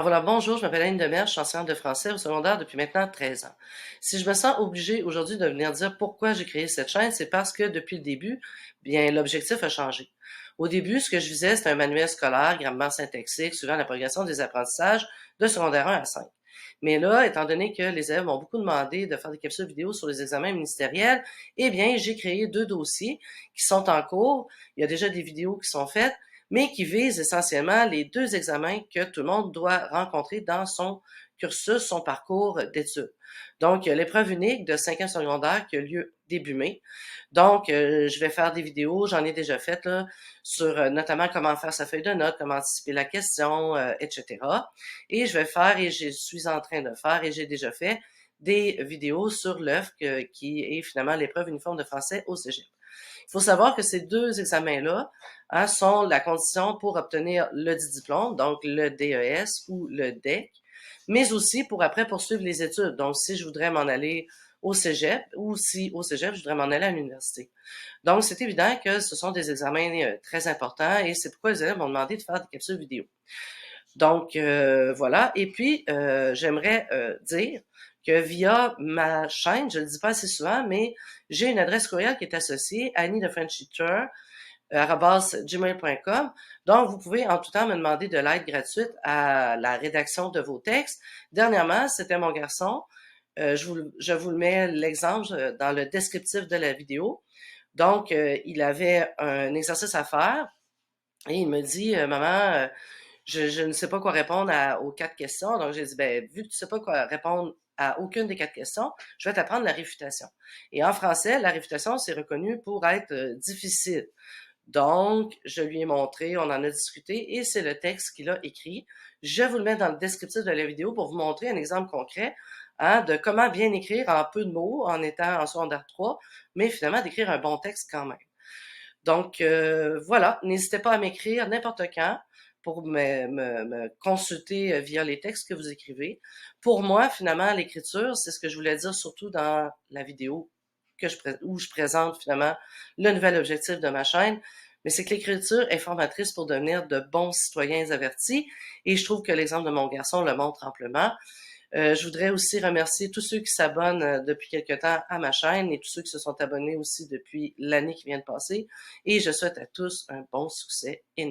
Voilà, bonjour, je m'appelle Anne Demers, je suis enseignante de français au secondaire depuis maintenant 13 ans. Si je me sens obligée aujourd'hui de venir dire pourquoi j'ai créé cette chaîne, c'est parce que depuis le début, bien, l'objectif a changé. Au début, ce que je visais, c'était un manuel scolaire, grammaire syntaxique, suivant la progression des apprentissages de secondaire 1 à 5. Mais là, étant donné que les élèves m'ont beaucoup demandé de faire des capsules vidéo sur les examens ministériels, eh bien, j'ai créé deux dossiers qui sont en cours. Il y a déjà des vidéos qui sont faites, mais qui visent essentiellement les deux examens que tout le monde doit rencontrer dans son cursus, son parcours d'études. Donc, l'épreuve unique de 5e secondaire qui a lieu début mai. Donc, je vais faire des vidéos, j'en ai déjà fait là, sur notamment comment faire sa feuille de notes, comment anticiper la question, etc. Et je vais faire, et je suis en train de faire, et j'ai déjà fait, des vidéos sur l'œuvre qui est finalement l'épreuve uniforme de français au cégep. Il faut savoir que ces deux examens-là sont la condition pour obtenir le dit diplôme, donc le DES ou le DEC, mais aussi pour après poursuivre les études. Donc, si je voudrais m'en aller au cégep ou si au cégep, je voudrais m'en aller à l'université. Donc, c'est évident que ce sont des examens très importants et c'est pourquoi les élèves m'ont demandé de faire des capsules vidéo. Donc, voilà. Et puis, j'aimerais dire que via ma chaîne, je ne le dis pas assez souvent, mais j'ai une adresse courriel qui est associée, Annie the French Teacher, @gmail.com. Donc, vous pouvez en tout temps me demander de l'aide gratuite à la rédaction de vos textes. Dernièrement, c'était mon garçon. Je vous le mets l'exemple dans le descriptif de la vidéo. Donc, il avait un exercice à faire et il me dit, maman, je ne sais pas quoi répondre aux quatre questions. Donc, j'ai dit, ben, vu que tu ne sais pas quoi répondre à aucune des quatre questions, je vais t'apprendre la réfutation. Et en français, la réfutation, c'est reconnu pour être difficile. Donc, je lui ai montré, on en a discuté et c'est le texte qu'il a écrit. Je vous le mets dans le descriptif de la vidéo pour vous montrer un exemple concret de comment bien écrire en peu de mots en étant en secondaire 3, mais finalement d'écrire un bon texte quand même. Donc, voilà, n'hésitez pas à m'écrire n'importe quand pour me consulter via les textes que vous écrivez. Pour moi, finalement, l'écriture, c'est ce que je voulais dire surtout dans la vidéo où je présente finalement le nouvel objectif de ma chaîne, mais c'est que l'écriture est formatrice pour devenir de bons citoyens avertis et je trouve que l'exemple de mon garçon le montre amplement. Je voudrais aussi remercier tous ceux qui s'abonnent depuis quelque temps à ma chaîne et tous ceux qui se sont abonnés aussi depuis l'année qui vient de passer. Et je souhaite à tous un bon succès et